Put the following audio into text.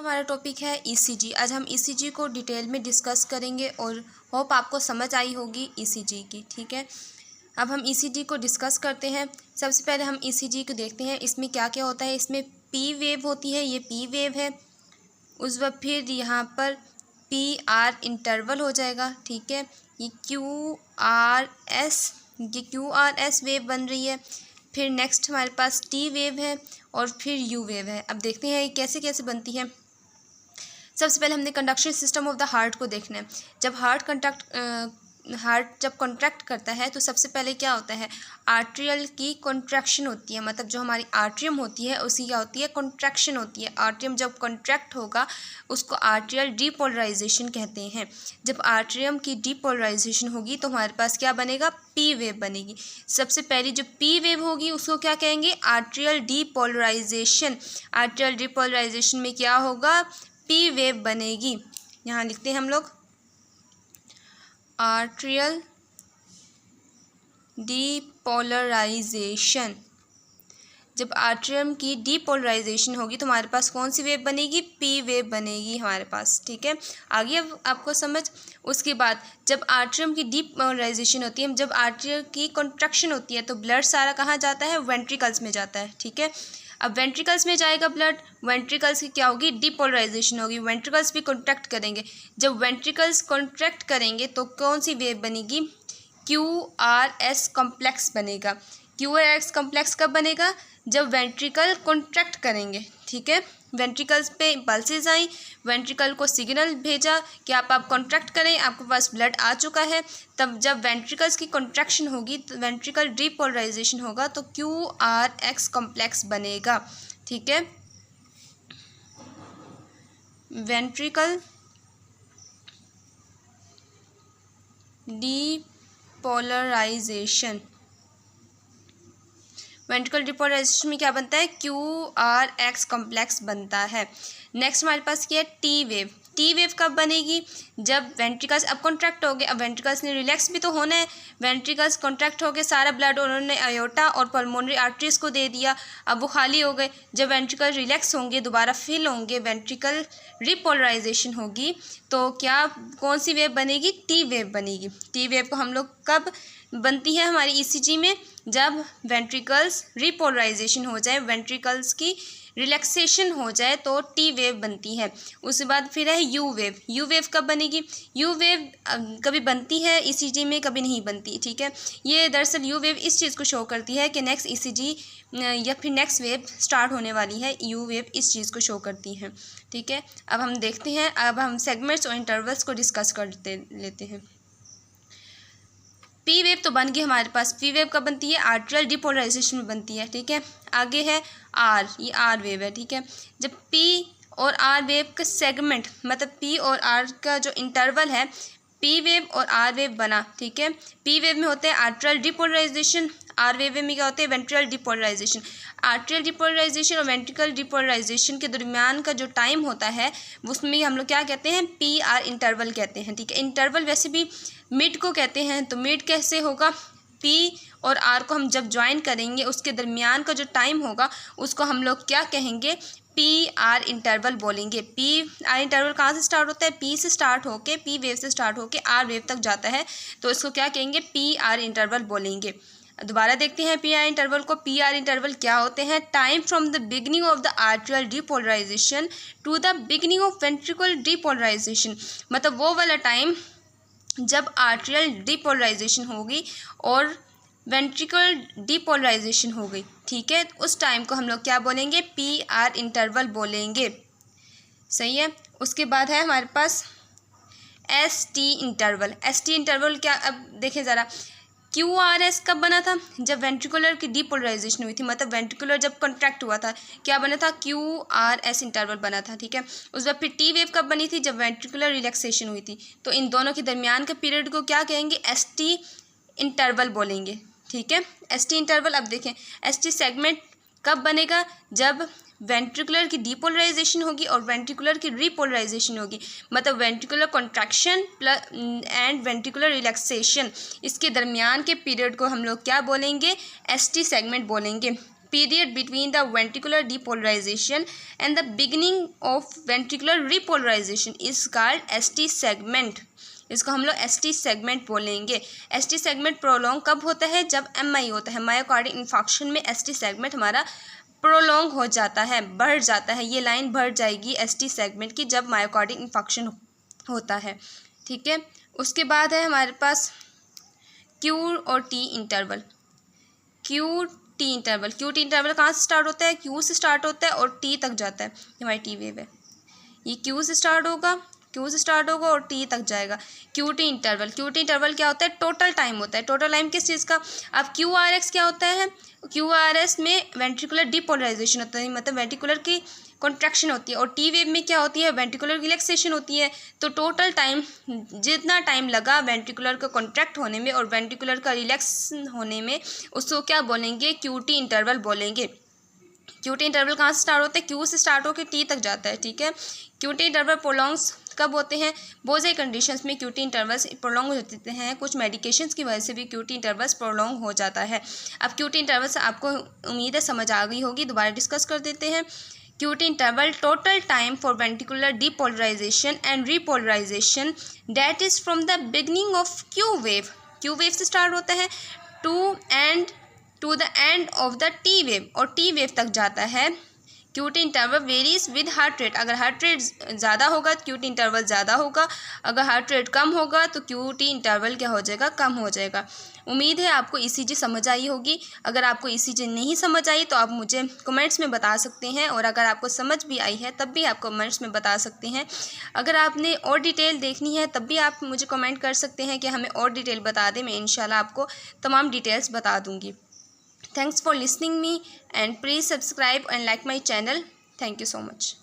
हमारा टॉपिक है ईसीजी। आज हम ईसीजी को डिटेल में डिस्कस करेंगे और होप आपको समझ आई होगी ईसीजी की। ठीक है, अब हम ईसीजी को डिस्कस करते हैं। सबसे पहले हम ईसीजी को देखते हैं इसमें क्या क्या होता है। इसमें पी वेव होती है, ये पी वेव है। उस वक्त फिर यहाँ पर पी आर इंटरवल हो जाएगा। ठीक है, ये क्यू आर एस वेव बन रही है। फिर नेक्स्ट हमारे पास टी वेव है और फिर यू वेव है। अब देखते हैं ये कैसे कैसे बनती है। सबसे पहले हमने conduction system of the heart को देखना है। जब हार्ट जब कॉन्ट्रैक्ट करता है तो सबसे पहले क्या होता है, आर्ट्रियल की कॉन्ट्रैक्शन होती है। मतलब जो हमारी आर्ट्रियम होती है उसकी क्या होती है, कॉन्ट्रैक्शन होती है। आर्ट्रियम जब कॉन्ट्रैक्ट होगा उसको आर्ट्रियल डीपोलराइजेशन कहते हैं। जब आर्ट्रियम की डीपोलराइजेशन होगी तो हमारे पास क्या बनेगा, पी वेव बनेगी। सबसे पहली जो पी वेव होगी उसको क्या कहेंगे, आर्ट्रियल डीपोलराइजेशन। आर्ट्रियल डीपोलराइजेशन में क्या होगा, पी वेव बनेगी। यहाँ लिखते हैं हम लोग आर्ट्रियल डीपोलराइजेशन। जब आर्ट्रियम की डीपोलराइजेशन होगी तो हमारे पास कौन सी वेव बनेगी, पी वेव बनेगी हमारे पास। ठीक है, आगे अब आपको समझ। उसके बाद जब आर्ट्रियम की डीपोलराइजेशन होती है, जब आर्ट्रियम की कॉन्ट्रैक्शन होती है तो ब्लड सारा कहाँ जाता है, वेंट्रिकल्स में जाता है। ठीक है, अब वेंट्रिकल्स में जाएगा ब्लड, वेंट्रिकल्स की क्या होगी, डीपोलराइजेशन होगी। वेंट्रिकल्स भी कॉन्ट्रैक्ट करेंगे। जब वेंट्रिकल्स कॉन्ट्रैक्ट करेंगे तो कौन सी वेव बनेगी, क्यू आर एस कॉम्प्लेक्स बनेगा। क्यू आर एस कॉम्प्लेक्स कब बनेगा, जब वेंट्रिकल कॉन्ट्रैक्ट करेंगे। ठीक है, वेंट्रिकल्स पे इम्पल्सेस आई, वेंट्रिकल को सिग्नल भेजा कि आप कॉन्ट्रैक्ट करें, आपके पास ब्लड आ चुका है। तब जब वेंट्रिकल्स की कॉन्ट्रैक्शन होगी तो वेंट्रिकल डीपोलराइजेशन होगा तो क्यू आर एक्स कॉम्प्लेक्स बनेगा। ठीक है, वेंट्रिकल डीपोलराइजेशन, वेंट्रिकल डीपोलराइजेशन में क्या बनता है, क्यू आर एक्स कॉम्प्लेक्स बनता है। नेक्स्ट हमारे पास क्या है, टी वेव। टी वेव कब बनेगी, जब वेंट्रिकल्स अब कॉन्ट्रैक्ट हो गए। अब वेंट्रिकल्स ने रिलैक्स भी तो होना है। वेंट्रिकल्स कॉन्ट्रैक्ट हो गए, सारा ब्लड उन्होंने आयोटा और पल्मोनरी आर्टरीज को दे दिया, अब वो खाली हो गए। जब वेंट्रिकल रिलैक्स होंगे, दोबारा फिल होंगे, वेंट्रिकल रिपोलराइजेशन होगी तो क्या कौन सी वेव बनेगी, टी वेव बनेगी। टी वेव को हम लोग कब बनती है हमारी ईसीजी में, जब वेंट्रिकल्स रिपोलराइजेशन हो जाए, वेंट्रिकल्स की रिलैक्सेशन हो जाए तो टी वेव बनती है। उसके बाद फिर है यू वेव। यू वेव कब बनेगी, यू वेव कभी बनती है ईसीजी में, कभी नहीं बनती। ठीक है, ये दरअसल यू वेव इस चीज़ को शो करती है कि नेक्स्ट ईसीजी या फिर नेक्स्ट वेव स्टार्ट होने वाली है। यू वेव इस चीज़ को शो करती है। ठीक है, अब हम देखते हैं, अब हम सेगमेंट्स और इंटरवल्स को डिस्कस लेते हैं। पी वेव तो बन गई हमारे पास। पी वेव कब बनती है, आर्ट्रियल डीपोलराइजेशन में बनती है। ठीक है, आगे है आर, ये आर वेव है। ठीक है, जब पी और आर वेव का सेगमेंट, मतलब पी और आर का जो इंटरवल है, पी वेव और आर वेव बना। ठीक है, पी वेव में होते हैं आर्ट्रियल डीपोलराइजेशन, आर वेव में क्या होते हैं, वेंट्रिकल डीपोलराइजेशन। आर्ट्रियल डीपोलराइजेशन और वेंट्रिकल डीपोलराइजेशन के दरमियान का जो टाइम होता है उसमें हम लोग क्या कहते हैं, पी आर इंटरवल कहते हैं। ठीक है, इंटरवल वैसे भी मिड को कहते हैं, तो मिड कैसे होगा, पी और आर को हम जब ज्वाइन करेंगे उसके दरमियान का जो टाइम होगा उसको हम लोग क्या कहेंगे, पी आर इंटरवल बोलेंगे। पी आर इंटरवल कहाँ से स्टार्ट होता है, पी से स्टार्ट होके, पी वेव से स्टार्ट होके आर वेव तक जाता है, तो इसको क्या कहेंगे, पी आर इंटरवल बोलेंगे। दोबारा देखते हैं पी आर इंटरवल को। पी आर इंटरवल क्या होते हैं, time from the beginning of the atrial depolarization to the beginning of ventricle depolarization. मतलब वो वाला टाइम जब आर्ट्रियल डीपोलराइजेशन होगी और वेंट्रिकल डीपोलराइजेशन हो गई। ठीक है, उस टाइम को हम लोग क्या बोलेंगे, पी आर इंटरवल बोलेंगे। सही है, उसके बाद है हमारे पास S T interval. S T interval क्या, अब देखें ज़रा, क्यू आर एस कब बना था, जब वेंट्रिकुलर की डीपोलराइजेशन हुई थी, मतलब वेंट्रिकुलर जब कॉन्ट्रैक्ट हुआ था, क्या बना था, क्यू आर एस इंटरवल बना था। ठीक है, उस बाद फिर टी वेव कब बनी थी, जब वेंट्रिकुलर रिलैक्सेशन हुई थी, तो इन दोनों के दरमियान के पीरियड को क्या कहेंगे, एस टी इंटरवल बोलेंगे। ठीक है, एस टी इंटरवल। अब देखें एस टी सेगमेंट कब बनेगा, जब वेंट्रिकुलर की डीपोलराइजेशन होगी और वेंट्रिकुलर की रीपोलराइजेशन होगी, मतलब ventricular contraction plus and ventricular relaxation, इसके दरमियान के पीरियड को हम लोग क्या बोलेंगे, एसटी सेगमेंट बोलेंगे। period between the ventricular depolarization and the beginning of ventricular repolarization is called ST segment। इसको हम लोग ST सेगमेंट बोलेंगे। ST सेगमेंट प्रोलॉन्ग कब होता है? जब MI होता है, मायोकार्डियल इन्फार्क्शन में ST सेगमेंट हमारा प्रोलॉन्ग हो जाता है, बढ़ जाता है। ये लाइन बढ़ जाएगी ST सेगमेंट की जब मायोकार्डियल इन्फार्क्शन होता है, ठीक है। उसके बाद है हमारे पास Q और T interval. QT interval, QT interval कहाँ से स्टार्ट होता है? Q से स्टार्ट होता है और T तक जाता है। ये हमारी टी वेव है, ये Q से स्टार्ट होगा, Q से स्टार्ट होगा और T तक जाएगा। QT इंटरवल, QT इंटरवल क्या होता है? टोटल टाइम होता है। टोटल टाइम किस चीज़ का? अब QRS क्या होता है? QRS में वेंट्रिकुलर डिपोलराइजेशन होता है, मतलब वेंट्रिकुलर की कॉन्ट्रैक्शन होती है, और टी वेव में क्या होती है? वेंट्रिकुलर रिलैक्सेशन होती है। तो टोटल टाइम, जितना टाइम लगा वेंट्रिकुलर का कॉन्ट्रैक्ट होने में और वेंट्रिकुलर का रिलैक्स होने में, उसको क्या बोलेंगे? QT इंटरवल बोलेंगे। QT इंटरवल कहाँ से स्टार्ट होता है? Q से स्टार्ट होकर T तक जाता है, ठीक है। QT इंटरवल प्रोलॉन्ग्स कब होते हैं? बहुत सारी कंडीशंस में QT इंटरवल्स प्रोलॉन्ग हो जाते हैं। कुछ मेडिकेशंस की वजह से भी QT इंटरवल्स प्रोलॉन्ग हो जाता है। अब QT इंटरवल्स आपको उम्मीद है समझ आ गई होगी, दोबारा डिस्कस कर देते हैं। QT interval total time for ventricular depolarization and repolarization that is from the beginning of Q wave से स्टार्ट होता है to the end of the T wave, और T वेव तक जाता है। QT interval varies with heart rate. अगर heart rate ज़्यादा होगा तो QT इंटरवल ज़्यादा होगा, अगर हार्ट रेट कम होगा तो QT इंटरवल क्या हो जाएगा? कम हो जाएगा। उम्मीद है आपको ECG समझ आई होगी। अगर आपको ECG नहीं समझ आई तो आप मुझे कमेंट्स में बता सकते हैं, और अगर आपको समझ भी आई है तब भी आप कमेंट्स में बता सकते हैं। अगर आपने और डिटेल देखनी है तब भी आप मुझे कमेंट कर सकते हैं कि हमें और डिटेल बता दें, मैं इंशाल्लाह आपको तमाम डिटेल्स बता दूँगी। Thanks for listening me and please subscribe and like my channel. Thank you so much.